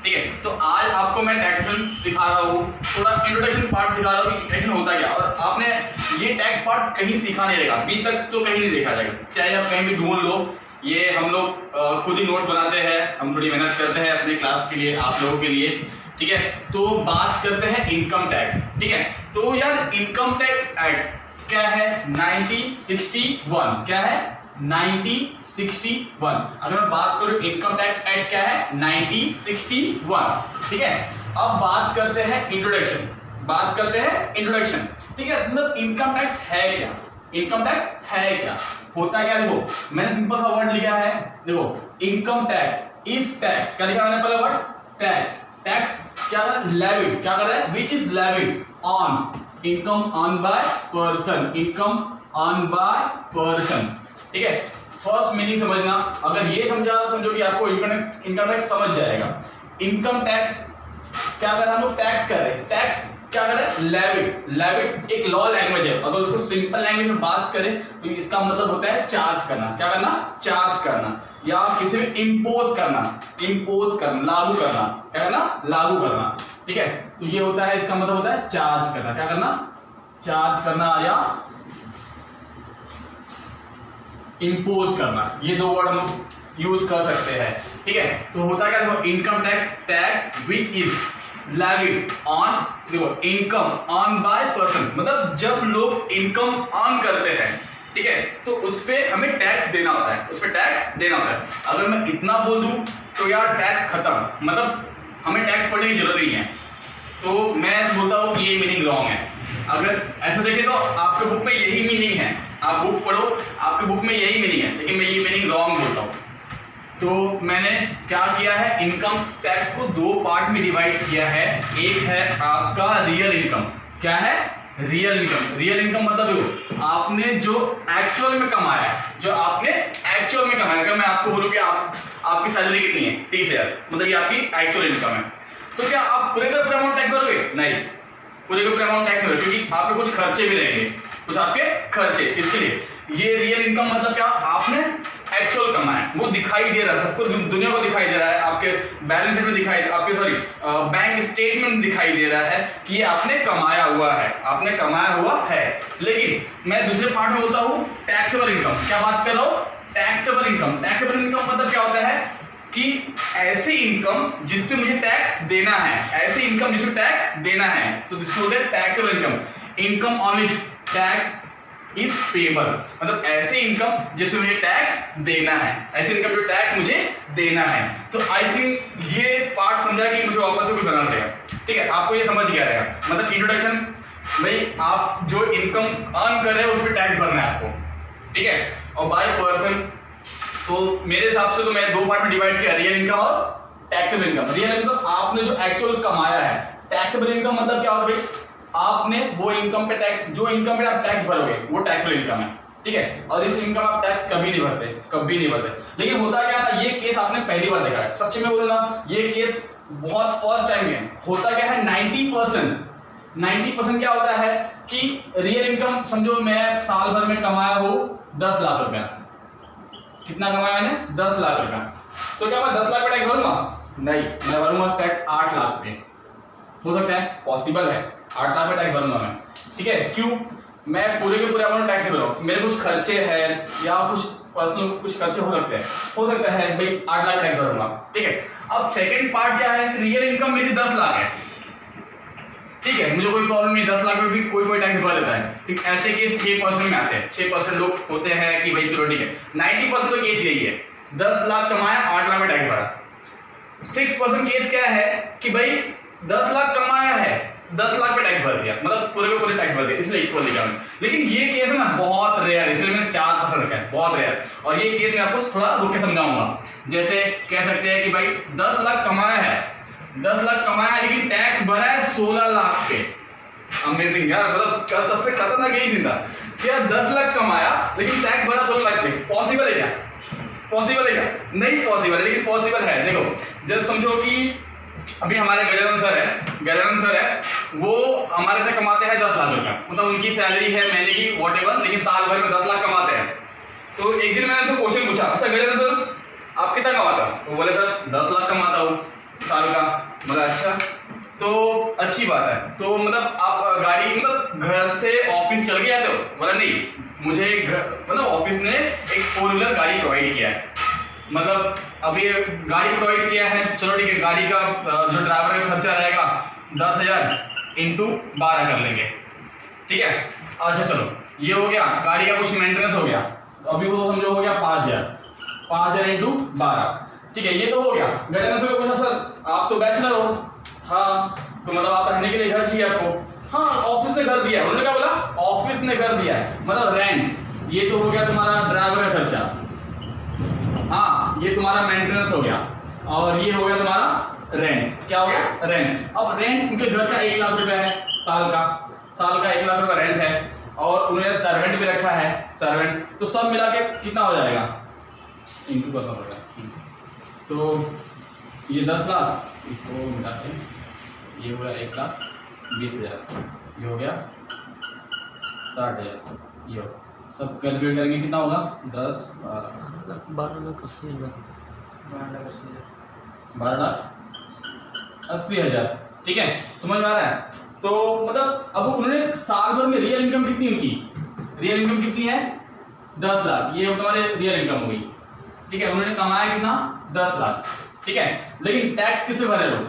ठीक है। तो आज आपको मैं टैक्सेशन सिखा रहा हूँ, थोड़ा इंट्रोडक्शन पार्ट सिखा रहा हूँ कि टैक्सेशन होता क्या, और आपने ये टैक्स पार्ट कहीं सीखा नहीं रहेगा, अभी तक तो कहीं नहीं देखा जाएगा, चाहे आप कहीं भी ढूंढ लो। ये हम लोग खुद ही नोट्स बनाते हैं, हम थोड़ी मेहनत करते हैं अपने क्लास के लिए, आप लोगों के लिए, ठीक है। तो बात करते हैं इनकम टैक्स, ठीक है। तो यार इनकम टैक्स एक्ट क्या है, 1961, क्या है 1961। अगर मैं बात करूं इनकम टैक्स एक्ट क्या है 1961, ठीक है। अब बात करते हैं इंट्रोडक्शन, ठीक है। मतलब इनकम टैक्स है क्या, इनकम टैक्स है क्या, होता क्या, देखो मैंने सिंपल सा वर्ड लिखा है, देखो इनकम टैक्स इज टैक्स, क्या लिखा मैंने पहला वर्ड, टैक्स। टैक्स क्या कर रहा है, लेविड, क्या कर रहा है, which is levied on income earn by person, income earn by person, ठीक है। फर्स्ट मीनिंग समझना, अगर ये समझा समझो कि आपको इनकम टैक्स समझ जाएगा। इनकम टैक्स क्या कर रहा है, हम लोग टैक्स कर रहे हैं, टैक्स क्या कर रहे हैं, लेविड। लेविड एक लॉ लैंग्वेज है, अगर उसको सिंपल लैंग्वेज में बात करें तो इसका मतलब होता है चार्ज करना, क्या करना, चार्ज करना, या किसी में इम्पोज करना, लागू करना, क्या करना, लागू करना, ठीक है। तो ये होता है, इसका मतलब होता है चार्ज करना, क्या करना, चार्ज करना या इम्पोज करना, ये दो वर्ड हम लोग यूज कर सकते हैं, ठीक है। तो होता क्या, देखो income tax, tax which is levied on, देखो इनकम अर्न बाय पर्सन, मतलब जब लोग इनकम अर्न करते हैं, ठीक है, तो उस पे हमें टैक्स देना होता है, उस पे टैक्स देना होता है। अगर मैं इतना बोल दूं तो यार टैक्स खत्म, मतलब हमें टैक्स पढ़ने की जरूरत नहीं है, तो मैं बोलता हूं कि ये मीनिंग रॉन्ग है। अगर ऐसा देखें तो आपके बुक में यही मीनिंग है, आप बुक पढ़ो, आपके बुक में यही मीनिंग है, लेकिन मैं ये मीनिंग रॉन्ग बोलता हूं। तो मैंने क्या किया है, इनकम टैक्स को दो पार्ट में डिवाइड किया है। एक है आपका रियल इनकम, क्या है, रियल इनकम। रियल इनकम मतलब आपने जो एक्चुअल में कमाया, जो आपने एक्चुअल में कमाया। अगर मैं आपको बोलूं कि आपकी सैलरी कितनी है, 30,000, मतलब ये आपकी एक्चुअल इनकम है, तो क्या आप पूरे का पूरा अमाउंट टैक्स भरोगे, नहीं, पूरे का पूरा अमाउंट टैक्स भरोगे, क्योंकि आपके कुछ खर्चे भी रहेंगे, कुछ आपके खर्चे। इसके लिए ये रियल इनकम मतलब क्या, आपने एक्चुअल कमाया, वो दिखाई दे रहा है सबको, दुनिया को दिखाई दे रहा है, आपके बैलेंस शीट में दिखाई, आपके सॉरी बैंक स्टेटमेंट दिखाई दे रहा है कि ये आपने कमाया हुआ है, आपने कमाया हुआ है। लेकिन मैं दूसरे पार्ट में बोलता हूँ टैक्सेबल इनकम, क्या बात कर रहा हूँ, टैक्सेबल इनकम। टैक्सेबल इनकम मतलब क्या होता है कि ऐसी इनकम जिस पे मुझे टैक्स देना है, ऐसी इनकम जिस पे टैक्स देना है, तो जिसको बोलते हैं taxable income. Income on which tax is payable, मतलब ऐसी इनकम जिसमें मुझे टैक्स देना है, ऐसी इनकम जो टैक्स मुझे देना है। तो आई थिंक ये पार्ट समझा कि मुझे वापस से कुछ बनाना पड़ेगा, ठीक है। आपको ये समझ गया रहेगा, मतलब इंट्रोडक्शन, भाई आप जो इनकम अर्न कर रहे हो उस पर टैक्स भरना है आपको, ठीक है। और बाय पर्सन, तो मेरे हिसाब से तो मैं दो पार्ट में डिवाइड किया, रियल इनकम और टैक्सेबल इनकम। रियल इनकम आपने जो एक्चुअल कमाया है, टैक्सेबल इनकम मतलब क्या होता है, आपने वो इनकम पे टैक्स, जो इनकम पे आप टैक्स भरोगे वो टैक्सेबल इनकम है, ठीक है। और इस इनकम आप टैक्स कभी नहीं भरते, कभी नहीं भरते। लेकिन होता क्या है, ये केस आपने पहली बार देखा है, सच्ची में बोलूं ना, ये केस बहुत फर्स्ट टाइम है। होता क्या है, 90% क्या होता है कि रियल इनकम, समझो मैं साल भर में कमाया हूं 10 लाख रुपया, कितना कमाया मैंने, 10 लाख रुपया, तो क्या मैं 10 लाख पे टैक्स भरूंगा, नहीं, मैं भरूंगा टैक्स 8 लाख पे। हो सकता है, पॉसिबल है, 8 लाख पे टैक्स भरूंगा मैं, ठीक है। क्यों, मैं पूरे के पूरे अमाउंट टैक्स भरूंगा, मेरे कुछ खर्चे हैं या कुछ पर्सनल कुछ खर्चे हो सकते हैं, हो सकता है भाई 8 लाख टैक्स भरूंगा, ठीक है। अब सेकंड पार्ट क्या है, रियल इनकम मेरी 10 लाख है, ठीक है, मुझे कोई प्रॉब्लम नहीं, 10 लाख में भी कोई टैक्स भर देता है, ठीक। ऐसे केस 6% में आते हैं, 6% लोग होते हैं कि भाई चलो ठीक है। 90% तो केस यही है, 10 लाख कमाया, 8 लाख में टैक्स भरा। 6% केस क्या है कि भाई 10 लाख कमाया है, 10 लाख पे टैक्स भर दिया, मतलब पूरे को पूरे टैक्स भर दिया, इसलिए इक्वल लिखा मैंने। लेकिन ये केस है ना बहुत रेयर, इसलिए मैंने 4% रखा है, बहुत रेयर। और ये केस मैं आपको थोड़ा रुक के समझाऊंगा। जैसे कह सकते हैं कि भाई 10 लाख कमाया है, 10 लाख कमाया है, लेकिन टैक्स भरा है 16 लाख पे। अमेजिंग यार, मतलब सबसे खतरनाक यही चीज था, क्या 10 लाख कमाया लेकिन टैक्स भरा 16 लाख पे। पॉसिबल है क्या, पॉसिबल है क्या, नहीं पॉसिबल है, लेकिन पॉसिबल है। देखो जब समझो कि अभी हमारे गजानन सर है, वो हमारे से कमाते हैं 10 लाख रुपया, मतलब उनकी सैलरी है महीने की वॉटेवर, लेकिन साल भर में 10 लाख कमाते हैं। तो एक दिन मैंने उनसे क्वेश्चन पूछा, अच्छा गजानन सर आप कितना कमाता हो, वो बोले सर 10 लाख कमाता हूँ। साल का, मतलब अच्छा, तो अच्छी बात है। तो मतलब आप गाड़ी मतलब घर से ऑफिस चल के आते हो, मतलब नहीं, मुझे मतलब ऑफिस ने एक 4 व्हीलर गाड़ी प्रोवाइड किया है, मतलब अभी गाड़ी प्रोवाइड किया है, चलो ठीक है, गाड़ी का जो ड्राइवर का खर्चा रहेगा 10,000 इंटू 12 कर लेंगे, ठीक है। अच्छा चलो, ये हो गया, गाड़ी का कुछ मेंटेनेंस हो गया, तो अभी वो समझो हो गया 5,000 इंटू 12, ठीक है, ये तो हो गया। मेंटेनेंस हो गया। पूछा सर आप तो बैचलर हो, हाँ तो मतलब आप रहने के लिए घर चाहिए आपको, हाँ ऑफिस ने घर दिया है, उन्होंने क्या बोला, ऑफिस ने घर दिया है, मतलब रेंट, ये तो हो गया तुम्हारा ड्राइवर का खर्चा, हाँ ये तुम्हारा मेंटेनेंस हो गया, और ये हो गया तुम्हारा रेंट, क्या हो गया, रेंट। अब रेंट उनके घर का 1 लाख रुपया है, साल का 1 लाख रुपया रेंट है, और उन्होंने सर्वेंट भी रखा है, सर्वेंट, तो सब मिला के कितना हो जाएगा, इंटू करना पड़ेगा, तो ये 10 लाख, इसको मिला के ये हो गया 1,20,000, ये हो गया 60,000, ये हो सब कैलकुलेट करेंगे कितना होगा, 10 12,80,000, 12,80,000, ठीक है, समझ में आ रहा है। तो मतलब अब उन्होंने साल भर में रियल इनकम कितनी उनकी, रियल इनकम कितनी है, 10 लाख, ये तुम्हारे रियल इनकम हो गई, ठीक है, उन्होंने कमाया कितना, 10 लाख, ठीक है, लेकिन टैक्स किस पे भरे लोग,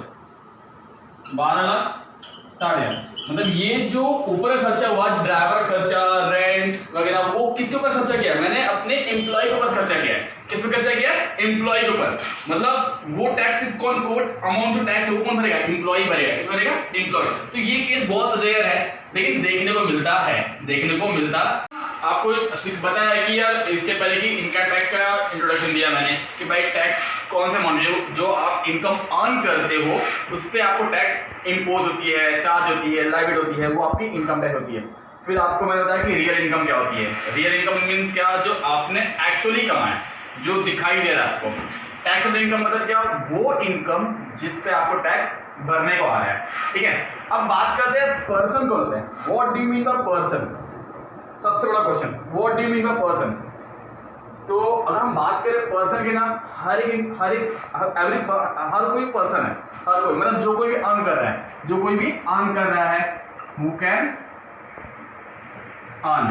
12,60,000, मतलब ये जो ऊपर का खर्चा हुआ, ड्राइवर खर्चा, रेंट वगैरह, वो किसके ऊपर खर्चा किया, मैंने अपने एम्प्लॉय के ऊपर खर्चा किया है, किस पे खर्चा किया, एम्प्लॉय के ऊपर, मतलब वो टैक्स कौन, वो अमाउंट जो टैक्स है वो कौन भरेगा, एम्प्लॉय भरेगा, किस भरेगा, एम्प्लॉय। तो ये केस बहुत रेयर है, लेकिन देखने को मिलता है, देखने को मिलता। आपको बताया है कि यार इसके पहले कि इनकम टैक्स का इंट्रोडक्शन दिया मैंने कि भाई टैक्स कौन सा अमाउंट जो आप इनकम अर्न करते हो उस पर आपको टैक्स इम्पोज होती है, चार्ज होती है, लाइबिलिटी होती है, वो आपकी इनकम टैक्स होती है। फिर आपको मैंने बताया कि रियल इनकम क्या होती है। रियल इनकम मीन्स क्या, जो आपने एक्चुअली कमाया, जो दिखाई दे रहा है आपको। टैक्सेबल इनकम मतलब क्या, वो इनकम जिस पे आपको टैक्स भरने को आ रहा है, ठीक है। अब बात करते हैं पर्सन को होते हैं, what do you mean by person, सबसे बड़ा question, what do you mean by person. तो अगर हम बात करें पर्सन के ना, हर कोई पर्सन है, हर कोई मतलब जो कोई भी अर्न कर रहा है, जो कोई भी अर्न कर रहा है, हु कैन अर्न,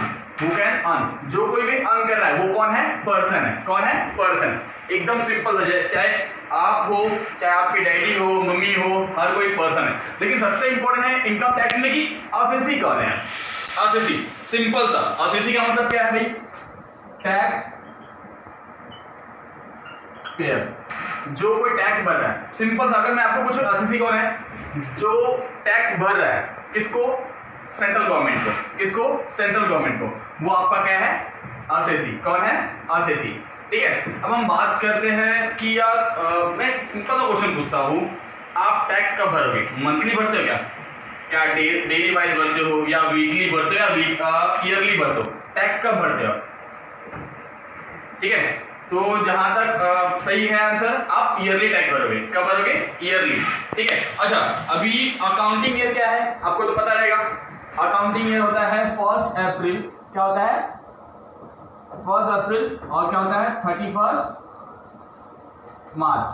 जो कोई भी अर्न कर रहा है वो कौन है, पर्सन है। कौन है, पर्सन। एकदम सिंपल है, चाहे आप हो, चाहे आपकी डैडी हो, मम्मी हो, हर कोई पर्सन है। लेकिन सबसे इंपॉर्टेंट है इनकम टैक्स में कि असेसी कौन है, असेसी। सिंपल सा, असेसी का मतलब क्या है भाई, टैक्स पेयर, जो कोई टैक्स भर रहा है। सिंपल सा, अगर मैं आपको पूछूं असेसी कौन है, जो टैक्स भर रहा है, किसको, सेंट्रल गवर्नमेंट को, किसको, सेंट्रल गवर्नमेंट को, वो आपका क्या है, असेसी। कौन है, असेसी, ठीक है। अब हम बात करते हैं कि यार मैं सिंपल सा क्वेश्चन पूछता हूँ, आप टैक्स कब भरोगे, मंथली भरते हो क्या डेली वाइज भरते हो, या वीकली भरते हो, या ईयरली भरते हो, टैक्स कब भरते हो, ठीक है। तो जहां तक सही है आंसर, आप ईयरली टैक्स भरोगे। कब भरोगे, ईयरली, ठीक है। अच्छा, अभी अकाउंटिंग ईयर क्या है, आपको तो पता रहेगा। अकाउंटिंग ईयर होता है 1 अप्रैल, क्या होता है, 1 अप्रैल, और क्या होता है 31 मार्च,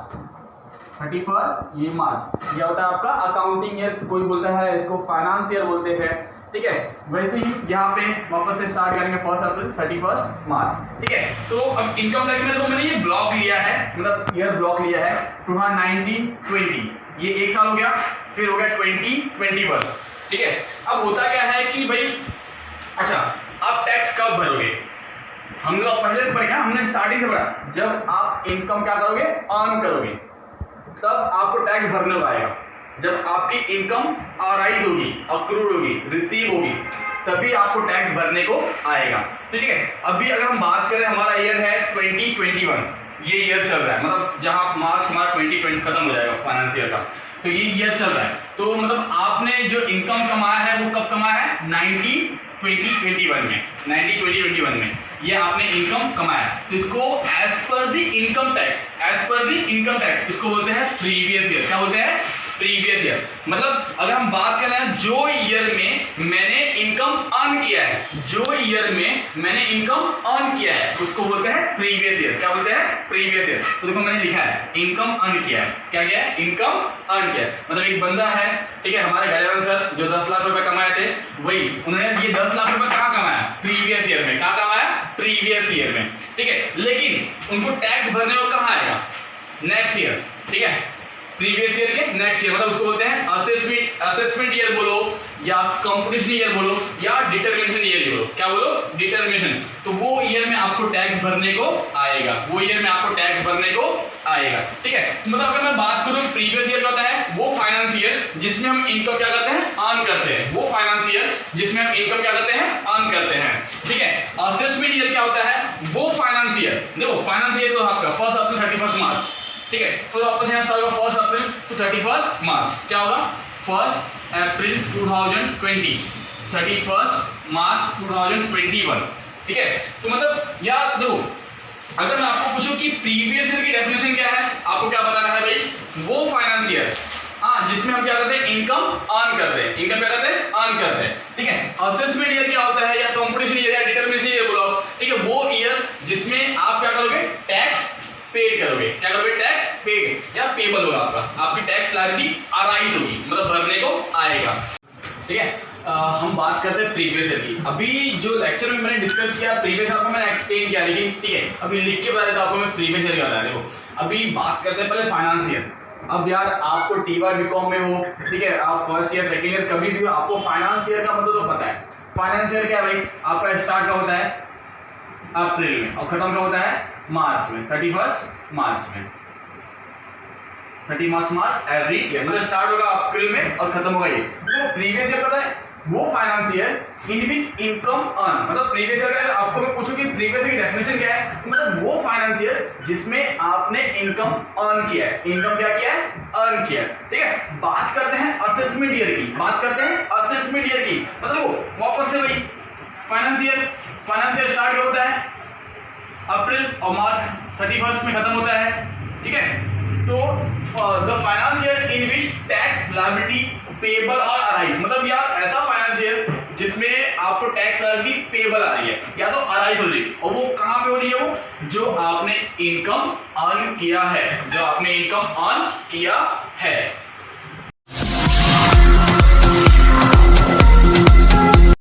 31 ये मार्च, ये होता है आपका अकाउंटिंग ईयर। कोई बोलता है इसको फाइनेंस ईयर बोलते हैं, ठीक है। वैसे ही यहाँ पे वापस से स्टार्ट करेंगे 1 अप्रैल 31 मार्च, ठीक है। तो अब इनकम टैक्स में तो मैंने ये ब्लॉक लिया है, मतलब ईयर ब्लॉक लिया है 1920, ये 1 साल हो गया, फिर हो गया 2021, ठीक है। अब होता क्या है कि भाई, अच्छा आप टैक्स कब भरोगे, हम लोग पहले पढ़े, हमने स्टार्टिंग से पढ़ा, जब आप इनकम क्या करोगे, अर्न करोगे, तब आपको टैक्स भरने को आएगा। जब आपकी इनकम अराइज होगी, अक्रूड होगी, रिसीव होगी, तभी आपको टैक्स भरने को आएगा, तो ठीक है। अभी अगर हम बात करें, हमारा ईयर है 2021, ये ईयर चल रहा है, मतलब जहां मार्च हमारा 2020 खत्म हो जाएगा फाइनेंस ईयर का, तो ये ईयर चल रहा है। तो मतलब आपने जो इनकम कमाया है वो कब कमाया है, 2021 में ये आपने इनकम कमाया, तो इसको as per the income tax, इसको बोलते हैं प्रीवियस ईयर। क्या बोलते हैं, प्रीवियस ईयर। मतलब अगर हम बात करें ना जो ईयर में मैंने इनकम अर्न किया है, जो ईयर में मैंने इनकम अर्न किया है उसको बोलते हैं प्रीवियस ईयर। क्या बोलते हैं? Previous year. तो देखो मैंने लिखा है इनकम अर्न किया है। क्या किया है? इनकम अर्न किया है। मतलब एक बंदा है, ठीक है, हमारे गजानन सर जो 10 लाख रुपए कमाए थे, वही उन्होंने ये 10 लाख रुपए कहाँ कमाया? प्रीवियस ईयर में। कहाँ कमाया? प्रीवियस ईयर में, ठीक है। लेकिन उनको टैक्स भरने को कहाँ आएगा? नेक्स्ट ईयर, ठीक है, प्रीवियस ईयर के नेक्स्ट ईयर। मतलब उसको बोलते हैं असेसमेंट ईयर बोलो या कंपटीशन ईयर बोलो या डिटरमिनेशन ईयर बोलो। क्या बोलो? डिटरमिनेशन। तो वो ईयर में आपको टैक्स भरने को आएगा, वो ईयर में आपको टैक्स भरने को आएगा, ठीक है। मतलब अगर मैं बात करूं प्रीवियस ईयर क्या होता है? वो फाइनेंस ईयर जिसमें हम इनकम क्या करते हैं? अर्न करते हैं। वो फाइनेंस ईयर जिसमें हम इनकम क्या करते हैं? अर्न करते हैं, ठीक है। असेसमेंट ईयर क्या होता है? वो फाइनेंस ईयर, देखो फाइनेंस ईयर तो आपका 1 अप्रैल 31 मार्च, ठीक है। फिर वापस यहाँ स्टार्ट होगा 1 अप्रैल टू 31 मार्च। क्या होगा? 1 अप्रैल 2020 31 मार्च 2021, ठीक है। तो मतलब यार देखो, अगर मैं आपको पूछूं कि प्रीवियस ईयर की डेफिनेशन क्या है, आपको क्या बताना है भाई? वो फाइनेंस ईयर, हाँ, जिसमें हम क्या करते हैं? इनकम अर्न करते हैं। इनकम क्या करते हैं? अर्न करते हैं, ठीक है। असेसमेंट ईयर क्या होता है? या कंपटीशन ईयर या डिटरमिनेशन ईयर बोलो, ठीक है। वो ईयर जिसमें आप क्या करोगे? टैक्स पेड करोगे। क्या करोगे? टैक्स पेड या पेबल होगा आपका, आपकी टैक्स लायबिलिटी अराइज होगी, मतलब भरने को आएगा, ठीक है। हम बात करते हैं प्रीवियस ईयर की। अभी जो लेक्चर में मैंने डिस्कस किया प्रीवियस ईयर को मैंने एक्सप्लेन किया, लेकिन ठीक है अभी लिख के बता देता हूं आपको मैं प्रीवियस ईयर क्या होता है। देखो अभी बात करते हैं पहले फाइनेंस ईयर। अब यार आपको टी.वाई. बीकॉम में हो, ठीक है, आप फर्स्ट ईयर सेकंड ईयर कभी भी हो, आपको फाइनेंस ईयर का मतलब तो पता है। फाइनेंस ईयर क्या है भाई? आपका स्टार्ट कब होता है? अप्रैल में और खत्म कब होता है? मार्च में, 31 मार्च में, 31 मार्च एवरी ईयर। मतलब स्टार्ट होगा अप्रैल में और खत्म होगा ये। तो प्रीवियस ईयर पता है? वो finance year in which income earn. मतलब प्रीवियस ईयर का आपको मैं पूछूं कि प्रीवियस ईयर की डेफिनेशन क्या है, तो मतलब वो फाइनेंस ईयर जिसमें आपने इनकम अर्न किया है। इनकम क्या किया है? अर्न किया है, ठीक है। बात करते हैं असेसमेंट ईयर की, बात करते हैं असेसमेंट ईयर की। मतलब वापस से वही फाइनेंस ईयर स्टार्ट कब होता है? अप्रैल और मार्च 31 में खत्म होता है, ठीक है। तो the finance year in which tax liability payable और अराइज। मतलब यार ऐसा फाइनेंस ईयर जिसमें आपको टैक्स लायबिलिटी पेबल आ रही है या तो अराइज हो रही है, और वो कहां पे हो रही है? वो जो आपने इनकम अर्न किया है, जो आपने इनकम अर्न किया है,